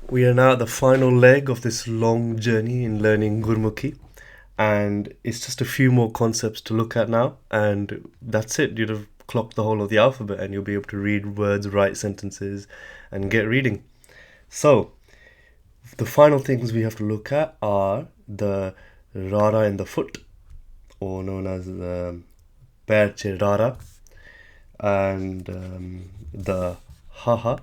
We are now at the final leg of this long journey in learning Gurmukhi, and it's just a few more concepts to look at now, and that's it. You'd have clocked the whole of the alphabet, and you'll be able to read words, write sentences, and get reading. So, the final things we have to look at are the Rara in the foot, or known as the Perche Rara, and the Haha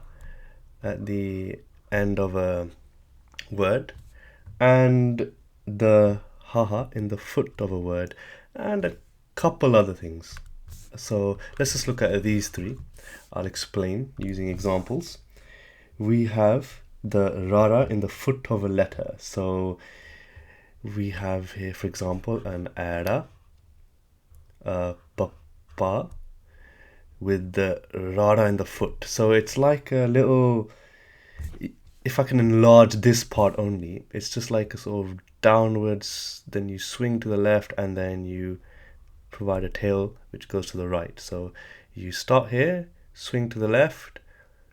at the end of a word, and the haha in the foot of a word, and a couple other things. So let's just look at these three. I'll explain using examples. We have the rara in the foot of a letter. So we have here, for example, an era, a papa, with the rara in the foot. So it's like a little, if I can enlarge this part only, it's just like a sort of downwards, then you swing to the left, and then you provide a tail which goes to the right. So you start here, swing to the left,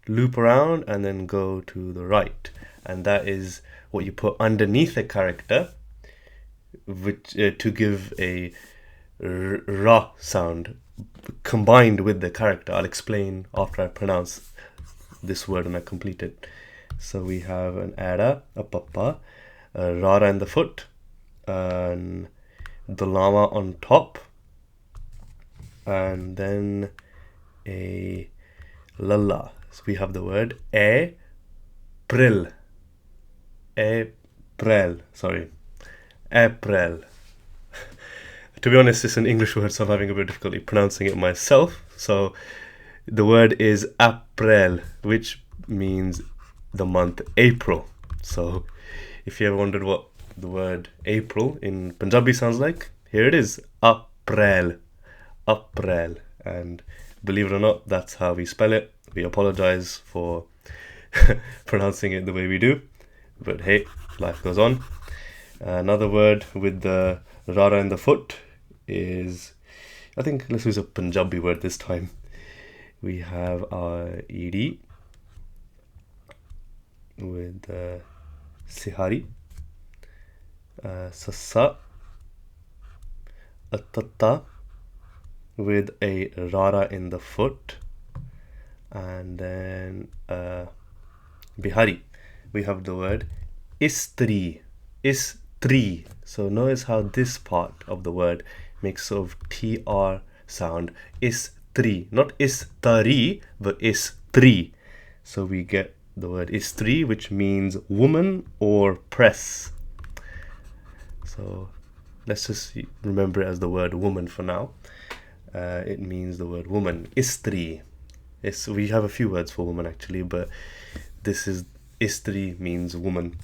loop around, and then go to the right. And that is what you put underneath a character, which to give a ra sound combined with the character. I'll explain after I pronounce this word and I complete it. So we have an era, a papa, a rara in the foot, and the llama on top, and then a lalla. So we have the word April. Sorry. April. To be honest, it's an English word, so I'm having a bit of difficulty pronouncing it myself. So the word is April, which means the month April. So if you ever wondered what the word April in Punjabi sounds like, here it is, April. April. And believe it or not, that's how we spell it. We apologize for pronouncing it the way we do, but hey, life goes on. Another word with the rara in the foot is, I think let's use a Punjabi word this time. We have our ed with sihari, sassa, a tatta with a rara in the foot, and then bihari. We have the word istri. Istri. So notice how this part of the word makes sort of tr sound. Istri, not istari, but istri. So we get the word istri, which means woman or press. So let's just remember it as the word woman for now. It means the word woman. Istri. We have a few words for woman actually, but this is istri means woman.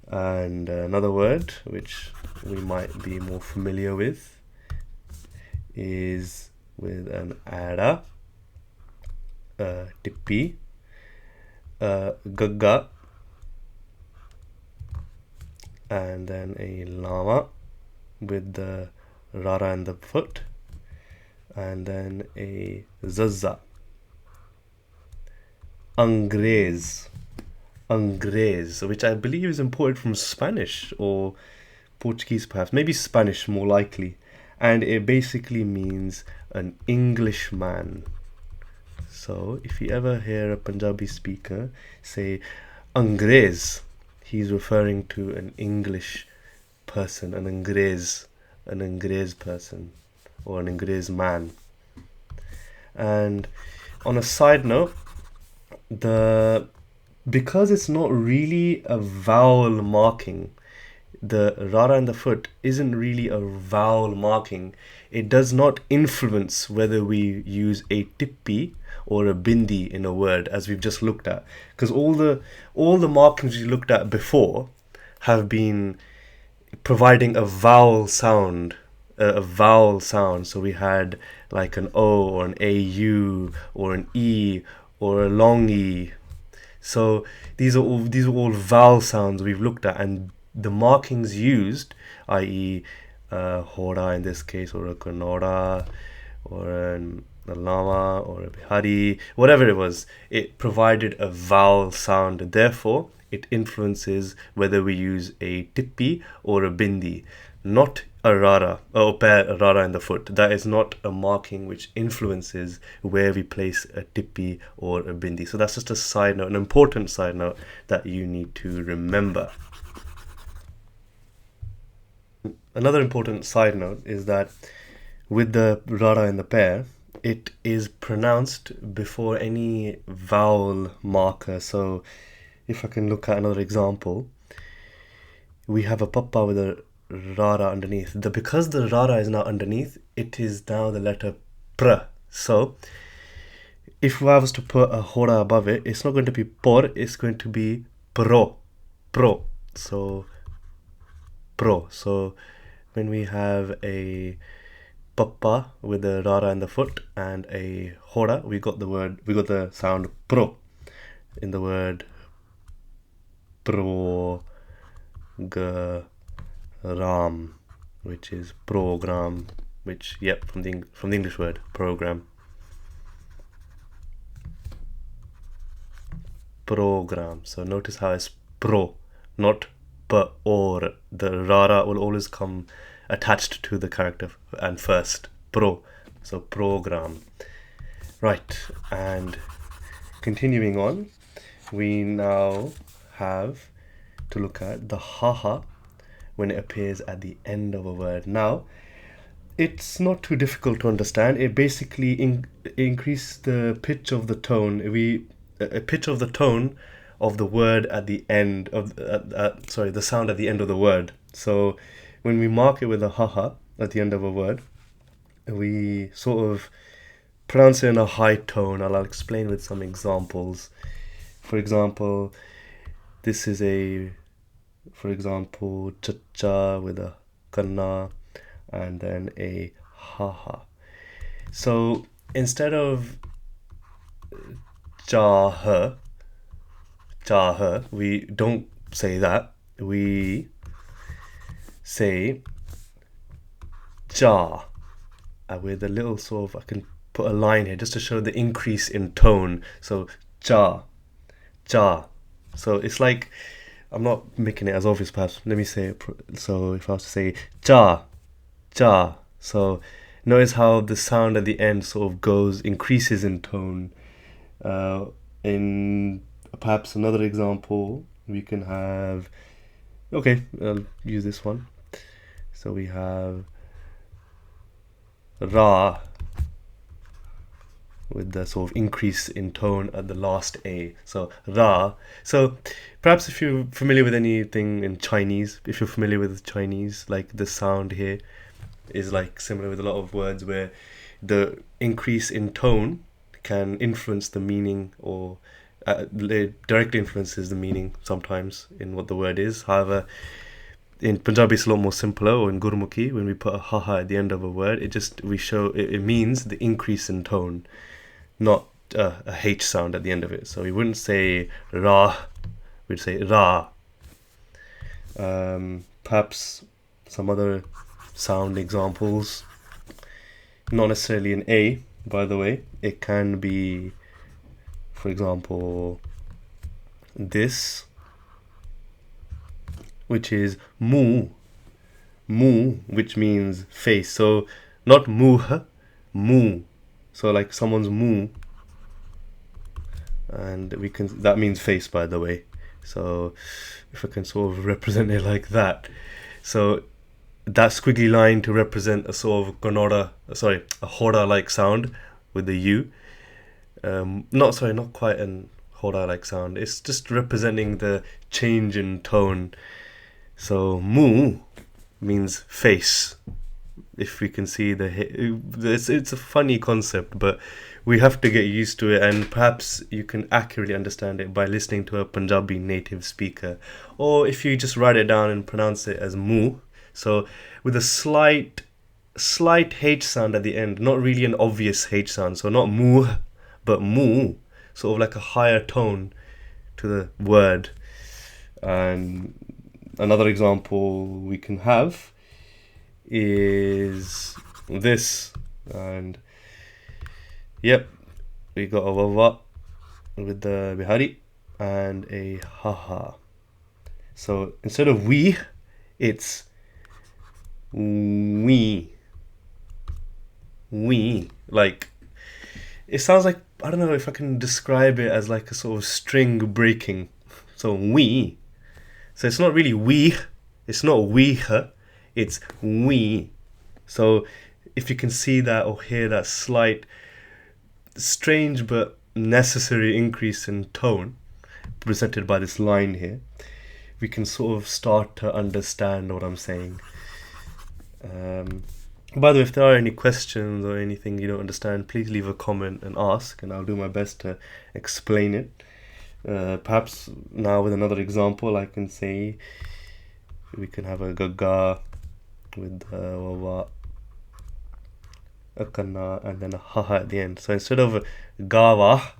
And another word which we might be more familiar with is with an ada, tippi, gagga, and then a llama with the rara in the foot, and then a zazza. Angrez, which I believe is imported from Spanish or Portuguese perhaps, maybe Spanish more likely, and it basically means an Englishman. So if you ever hear a Punjabi speaker say Angrez, he's referring to an English person, an Angrez person, or an Angrez man. And on a side note, because it's not really a vowel marking, the rara in the foot isn't really a vowel marking. It does not influence whether we use a tippi or a bindi in a word, as we've just looked at, because all the markings we looked at before have been providing a vowel sound. So we had like an O or an AU or an E or a long E. So these are all vowel sounds we've looked at, and the markings used, i.e. Hora in this case, or a Kanora, or a Lama, or a Bihari, whatever it was, it provided a vowel sound. Therefore, it influences whether we use a tippi or a bindi, not a rara or a rara in the foot. That is not a marking which influences where we place a tippi or a bindi. So that's just a side note, an important side note that you need to remember. Another important side note is that with the rara in the pair, it is pronounced before any vowel marker. So if I can look at another example, we have a papa with a rara underneath. Because the rara is now underneath, it is now the letter pr. So if I was to put a hora above it, it's not going to be por, it's going to be pro. Pro. So pro. So when we have a papa with a rara in the foot and a hora, we got the sound pro in the word program, which is program, which from the English word program. Program. So notice how it's pro, not p or. The rara will always come attached to the character and first pro. So program. Right, and continuing on, we now have to look at the haha when it appears at the end of a word. Now, it's not too difficult to understand. It basically increases the pitch of the tone. A pitch of the tone of the word at the end of the sound at the end of the word. So when we mark it with a haha at the end of a word, we sort of pronounce it in a high tone. I'll explain with some examples. For example, this is cha-cha with a kanna and then a haha. So instead of cha-ha, we don't say that. We say cha, with a little sort of, I can put a line here just to show the increase in tone. So cha. So it's like, I'm not making it as obvious perhaps. Let me say it. So if I was to say cha. So notice how the sound at the end sort of increases in tone. In perhaps another example, we can have, I'll use this one. So we have ra with the sort of increase in tone at the last A. So ra. So perhaps if you're familiar with anything in Chinese, if you're familiar with Chinese, like the sound here is like similar with a lot of words where the increase in tone can influence the meaning, or it directly influences the meaning sometimes in what the word is. However, in Punjabi it's a lot more simpler, or in Gurmukhi, when we put a haha at the end of a word, it means the increase in tone, not a H sound at the end of it. So we wouldn't say ra, we'd say ra. Perhaps some other sound examples, not necessarily an A, by the way. It can be, for example, this, which is mu, which means face. So not muh, mu. So like someone's mu, and that means face, by the way. So if I can sort of represent it like that. So that squiggly line to represent a sort of a hora-like sound with the U. Not quite an hora-like sound. It's just representing the change in tone. So mu means face. If we can see it's a funny concept, but we have to get used to it, and perhaps you can accurately understand it by listening to a Punjabi native speaker, or if you just write it down and pronounce it as mu. So with a slight H sound at the end, not really an obvious H sound. So not mu, but mu, sort of like a higher tone to the word. And another example we can have is this, and we got a wawa with the bihari, and a haha. So instead of we, it's we. We. Like, it sounds like, I don't know if I can describe it as like a sort of string breaking. So we. So it's not really we. It's not we, it's we. So if you can see that or hear that slight, strange but necessary increase in tone presented by this line here, we can sort of start to understand what I'm saying. By the way, if there are any questions or anything you don't understand, please leave a comment and ask, and I'll do my best to explain it. Perhaps now with another example, I can say we can have a gaga with a kanna and then a haha at the end. So instead of gawa,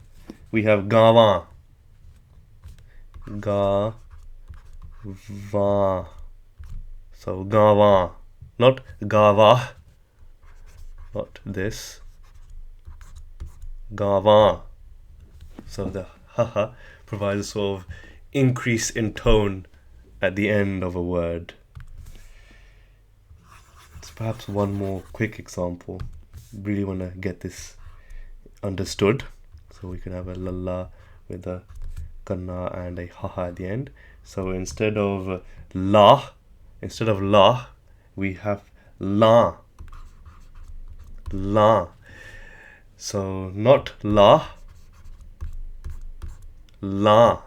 we have gawa. Gawa. So gawa, not gawa, not this. Gawa. So the haha provides a sort of increase in tone at the end of a word. So perhaps one more quick example. Really want to get this understood. So we can have a lalla with a kanna and a haha at the end. So instead of la, we have la. La. So not la, la.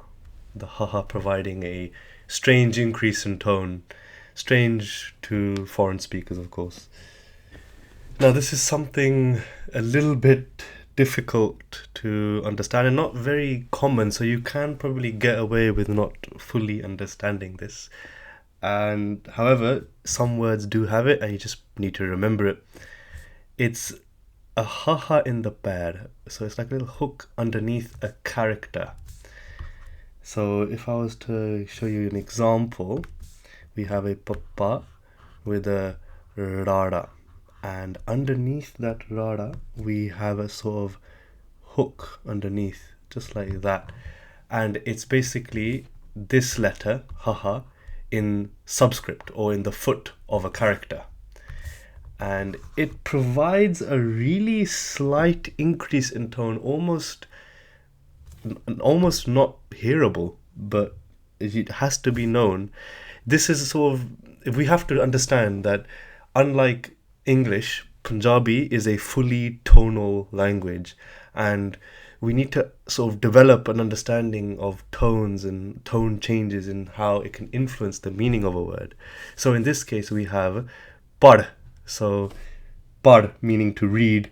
The haha providing a strange increase in tone. Strange to foreign speakers, of course. Now, this is something a little bit difficult to understand and not very common, so you can probably get away with not fully understanding this. And however, some words do have it, and you just need to remember it. It's a haha in the pad, so it's like a little hook underneath a character. So if I was to show you an example, we have a papa with a rara, and underneath that rara we have a sort of hook underneath, just like that, and it's basically this letter haha in subscript or in the foot of a character, and it provides a really slight increase in tone, almost not hearable, but it has to be known. This is sort of, we have to understand that unlike English, Punjabi is a fully tonal language, and we need to sort of develop an understanding of tones and tone changes and how it can influence the meaning of a word. So in this case, we have pad. So pad meaning to read.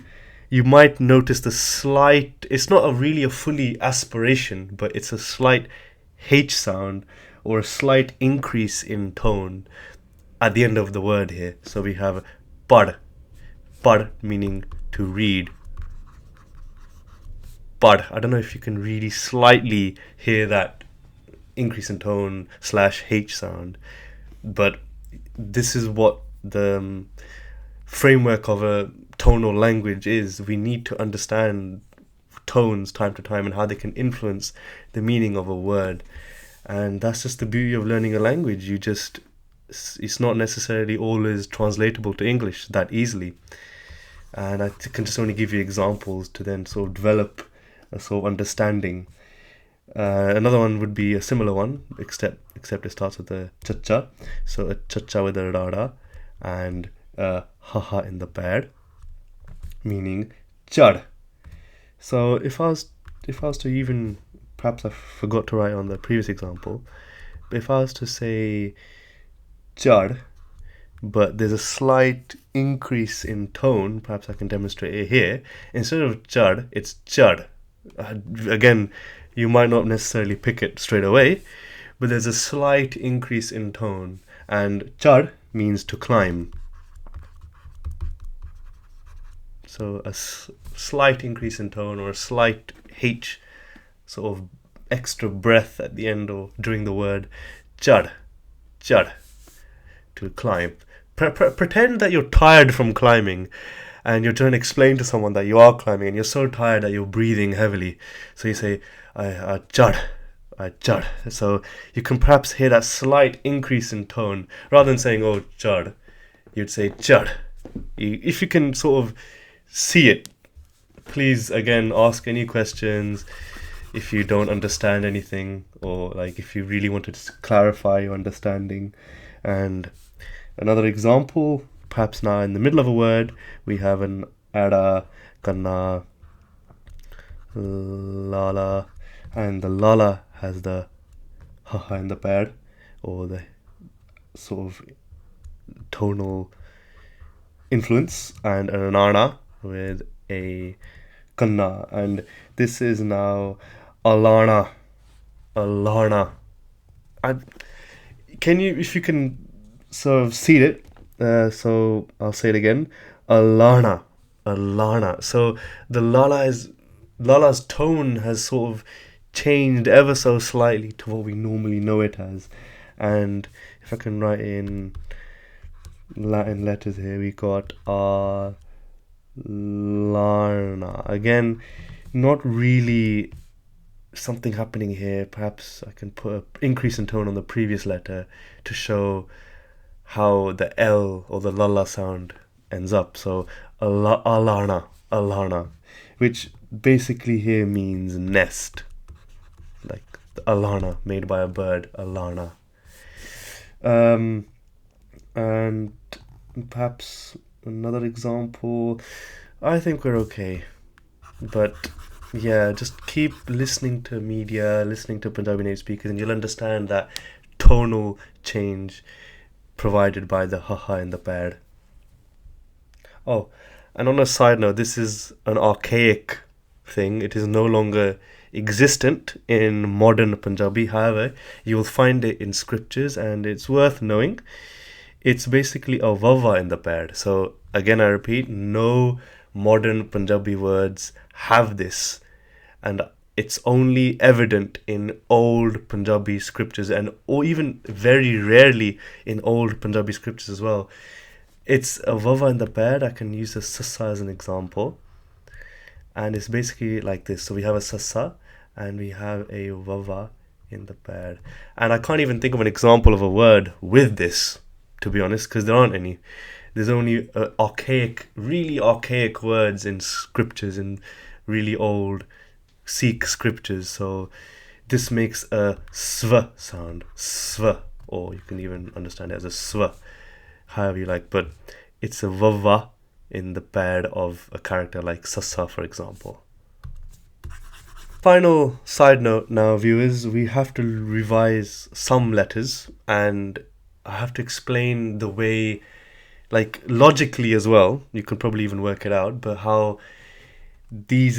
You might notice the slight, it's not really a fully aspiration, but it's a slight H sound or a slight increase in tone at the end of the word here. So we have pad meaning to read. Pad. I don't know if you can really slightly hear that increase in tone / H sound, but this is what the framework of a tonal language is. We need to understand tones time to time and how they can influence the meaning of a word. And that's just the beauty of learning a language. It's not necessarily always translatable to English that easily. And I can just only give you examples to then sort of develop a sort of understanding. Another one would be a similar one, except it starts with a chacha. So a chacha with a rara and a haha in the pad, meaning chad. So if I was to even, perhaps I forgot to write on the previous example, but if I was to say chad, but there's a slight increase in tone, perhaps I can demonstrate it here. Instead of chad, it's chad. Again, you might not necessarily pick it straight away, but there's a slight increase in tone, and chad means to climb. So a slight increase in tone or a slight H, sort of extra breath at the end or during the word chad, to climb. Pretend that you're tired from climbing and you're trying to explain to someone that you are climbing and you're so tired that you're breathing heavily. So you say, I chad, chad. So you can perhaps hear that slight increase in tone. Rather than saying, oh, chad, you'd say chad. If you can sort of see it, please, again, ask any questions if you don't understand anything, or like if you really want to clarify your understanding. And another example, perhaps now in the middle of a word, we have an ada, kanna, lala, and the lala has the haha in the pad, or the sort of tonal influence, and an anana with a kanna, and this is now alana, alana. I can you if you can sort of see it. So I'll say it again, alana, alana. So the lala's tone has sort of changed ever so slightly to what we normally know it as, and if I can write in Latin letters here, we got Larna. Again, not really something happening here. Perhaps I can put an increase in tone on the previous letter to show how the L or the lala sound ends up. So Alarna, Alarna, which basically here means nest. Like the Alarna made by a bird, Alarna. And perhaps another example. I think we're okay, but yeah, just keep listening to media, listening to Punjabi native speakers, and you'll understand that tonal change provided by the haha in the pad. Oh, and on a side note, this is an archaic thing. It is no longer existent in modern Punjabi. However, you will find it in scriptures, and it's worth knowing. It's basically a vava in the pad. So again, I repeat, no modern Punjabi words have this, and it's only evident in old Punjabi scriptures, and or even very rarely in old Punjabi scriptures as well. It's a vava in the pad. I can use the sassa as an example, and it's basically like this. So we have a sassa and we have a vava in the pad, and I can't even think of an example of a word with this, to be honest, because there aren't any. There's only really archaic words in scriptures, in really old Sikh scriptures. So this makes a sva sound, sva, or you can even understand it as a swa, however you like. But it's a vava in the pad of a character like sassa, for example. Final side note now, viewers, we have to revise some letters, and I have to explain the way, like logically as well, you can probably even work it out, but how these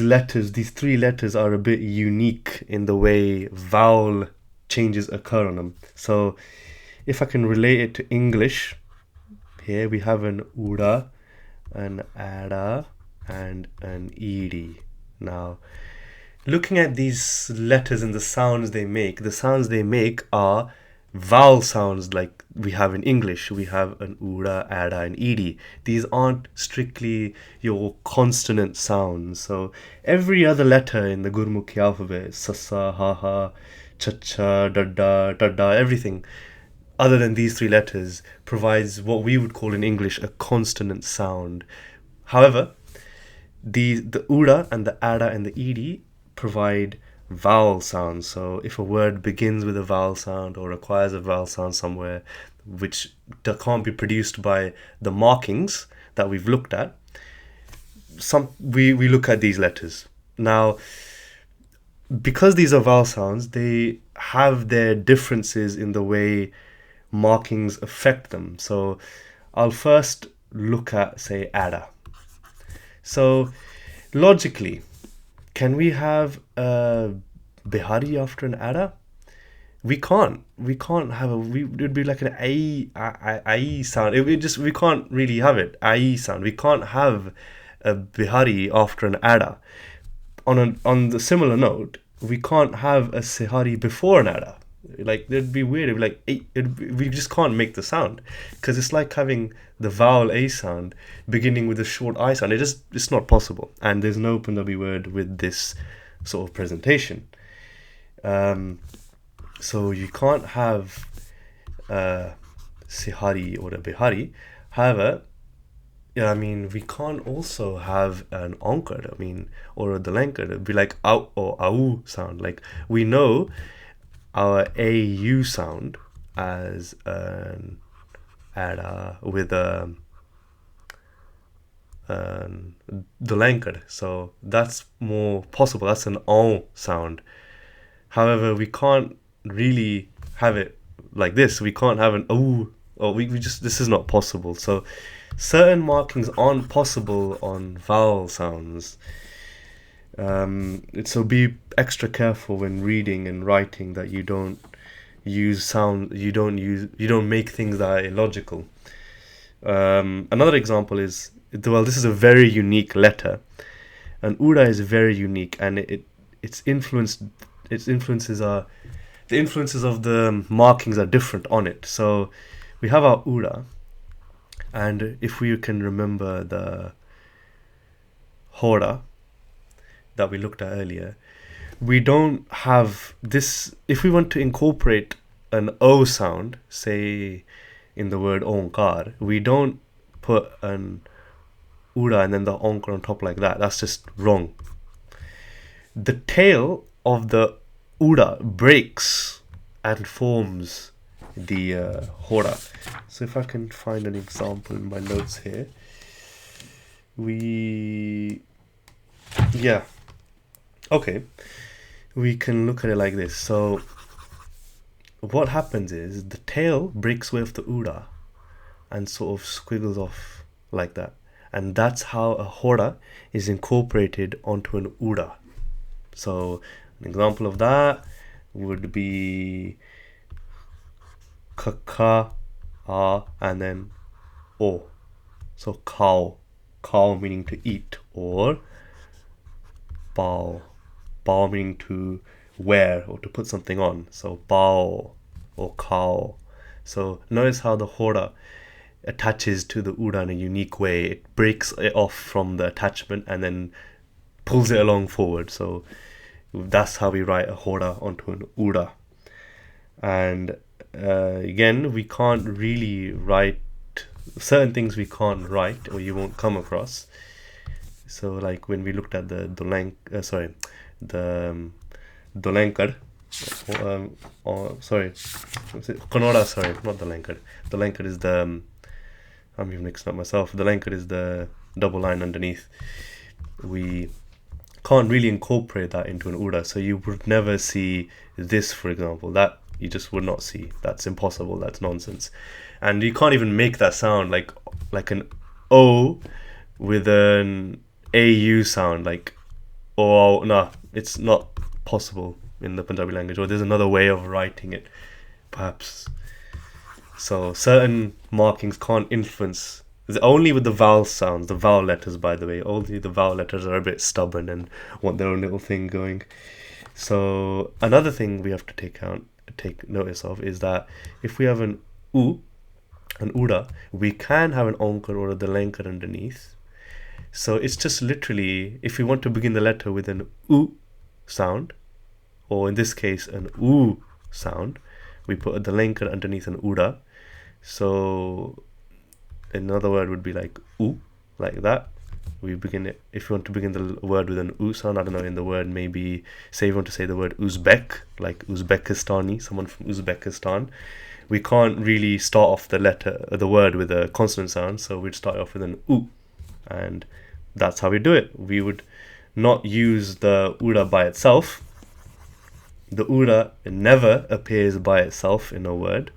three letters are a bit unique in the way vowel changes occur on them. So if I can relate it to English, here we have an uda, an ada, and an ed. Now, looking at these letters and the sounds they make are vowel sounds like we have in English. We have an uda, ada, and ed. These aren't strictly your consonant sounds. So every other letter in the Gurmukhi alphabet, sassa, haha, chacha, dada, tada, everything other than these three letters provides what we would call in English a consonant sound. However, the uda and the ada and the ed provide vowel sounds. So if a word begins with a vowel sound or requires a vowel sound somewhere, which can't be produced by the markings that we've looked at, we look at these letters. Now, because these are vowel sounds, they have their differences in the way markings affect them. So I'll first look at, say, ada. So logically, can we have a Bihari after an ada? We can't. We can't have it would be like an ai sound. We can't really have it. Ai sound. We can't have a Bihari after an ada. On the similar note, we can't have a Sihari before an ada. Like, it'd be weird. We just can't make the sound, because it's like having the vowel A sound beginning with a short I sound. It's not possible, and there's no Punjabi word with this sort of presentation. So you can't have Sihari or a Bihari. However, yeah, I mean, we can't also have an onkar, I mean, or the lankar. It'd be like ow or au sound. Like, we know our AU sound as an ada with the lankar. So that's more possible. That's an on sound. However, we can't really have it like this. We can't have an oh, or we just, this is not possible. So certain markings aren't possible on vowel sounds. So be extra careful when reading and writing that you don't you don't make things that are illogical. Another example is, well, this is a very unique letter. And Ura is very unique, and its influences are, the influences of the markings are different on it. So we have our Ura, and if we can remember the Hora that we looked at earlier, we don't have this. If we want to incorporate an O sound, say in the word Onkar, we don't put an Ura and then the Onkar on top like that. That's just wrong. The tail of the Ura breaks and forms the Hora. So if I can find an example in my notes here, yeah, okay, we can look at it like this. So what happens is the tail breaks away of the Ura and sort of squiggles off like that. And that's how a Hora is incorporated onto an Ura. So an example of that would be kaka, and then o. So cow meaning to eat, or bao meaning to wear or to put something on. So bao or cow. So notice how the Hora attaches to the Ura in a unique way. It breaks it off from the attachment and then pulls it along forward. So that's how we write a Hora onto an Ura. And again, we can't really write certain things, we can't write or you won't come across. So like when we looked at the Dolankar, sorry, Konora, sorry, not the Lankar. The Lankar is the, I'm even mixing up myself. The Lankar is the double line underneath. We can't really incorporate that into an Ura, so you would never see this, for example. That you just would not see. That's impossible. That's nonsense. And you can't even make that sound like an O with an AU sound, like oh no, it's not possible in the Punjabi language. Or there's another way of writing it, perhaps. So certain markings can't influence. Only with the vowel sounds, the vowel letters, by the way. Only the vowel letters are a bit stubborn and want their own little thing going. So another thing we have to take notice of is that if we have an Ura, we can have an onkar or a dalankar underneath. So it's just literally, if we want to begin the letter with an U sound, or in this case an U sound, we put a dalankar underneath an Ura. So another word would be like U, like that. We begin it, if you want to begin the word with an U sound, I don't know, in the word maybe, say you want to say the word Uzbek, like Uzbekistani, someone from Uzbekistan. We can't really start off the word with a consonant sound, so we'd start off with an U. And that's how we do it. We would not use the Ura by itself. The Ura never appears by itself in a word.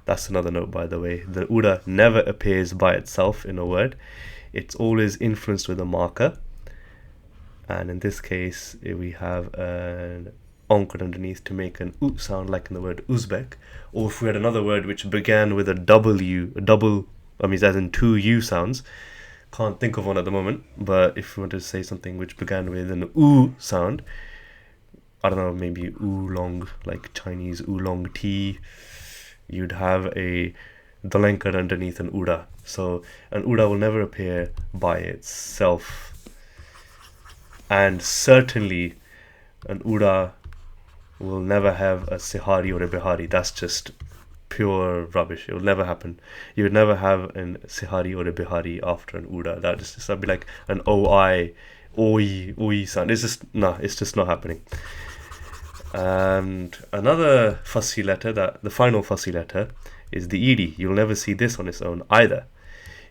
That's another note, by the way. The Ura never appears by itself in a word. It's always influenced with a marker. And in this case, we have an onkar underneath to make an U sound, like in the word Uzbek. Or if we had another word which began with a as in two U sounds. Can't think of one at the moment, but if we want to say something which began with an U sound, I don't know, maybe oolong, like Chinese oolong tea, you'd have a dalankar underneath an Ura. So an Ura will never appear by itself. And certainly an Ura will never have a Sihari or a Bihari. That's just pure rubbish. It will never happen. You would never have an Sihari or a Bihari after an Uda. That'd be like an oi sound. It's just no, it's just not happening. And another fussy letter, that the final fussy letter, is the ed. You'll never see this on its own either.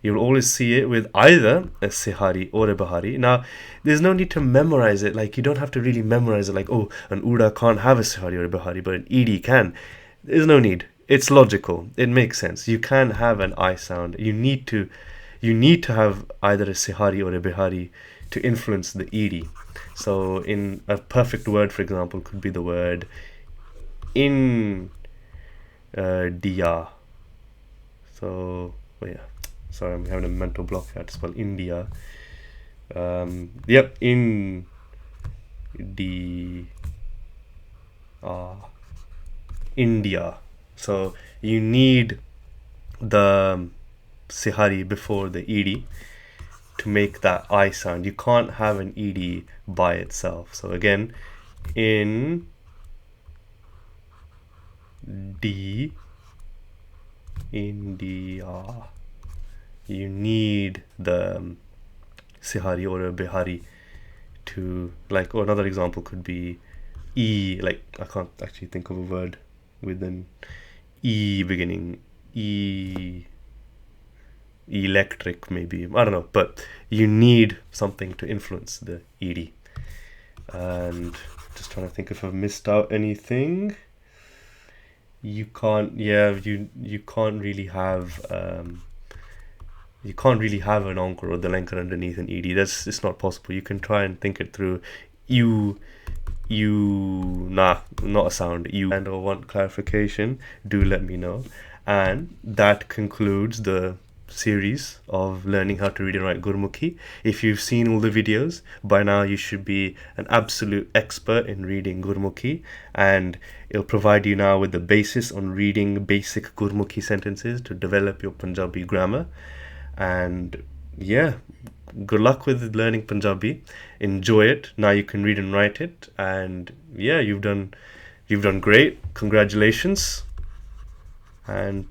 You'll always see it with either a Sihari or a Bahari. Now, there's no need to memorize it. Like, you don't have to really memorize it. Like, oh, an Uda can't have a Sihari or a Bahari, but an ed can. There's no need. It's logical. It makes sense. You can have an I sound. You need to have either a Sihari or a Bihari to influence the ed. So, in a perfect word, for example, could be the word in dia. So, oh yeah. Sorry, I'm having a mental block. I had to spell India. Yep, in the India. So you need the Sihari before the ed to make that I sound. You can't have an ed by itself. So again, in the India, you need the Sihari or a Bihari to, like, or another example could be like, I can't actually think of a word with an E beginning. Electric, maybe. I don't know, but you need something to influence the ed. And just trying to think if I've missed out anything. You can't really have an anchor or the lenker underneath an ed. It's not possible. You can try and think it through. Nah, not a sound. And or want clarification, do let me know. And that concludes the series of learning how to read and write Gurmukhi. If you've seen all the videos, by now you should be an absolute expert in reading Gurmukhi, and it'll provide you now with the basis on reading basic Gurmukhi sentences to develop your Punjabi grammar. And yeah, good luck with learning Punjabi. Enjoy it. Now you can read and write it, and yeah, you've done great. Congratulations. And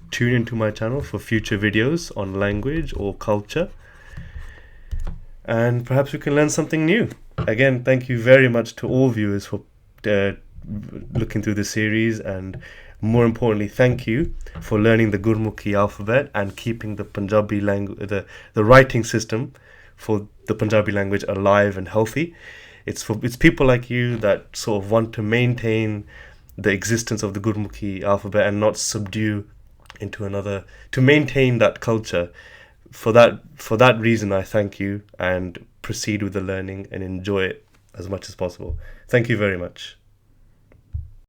tune into my channel for future videos on language or culture, and perhaps we can learn something new. Again, thank you very much to all viewers for looking through the series, and more importantly, thank you for learning the Gurmukhi alphabet and keeping the Punjabi language, the writing system for the Punjabi language alive and healthy. It's people like you that sort of want to maintain the existence of the Gurmukhi alphabet and not subdue into another, to maintain that culture. For that reason, I thank you, and proceed with the learning and enjoy it as much as possible. Thank you very much.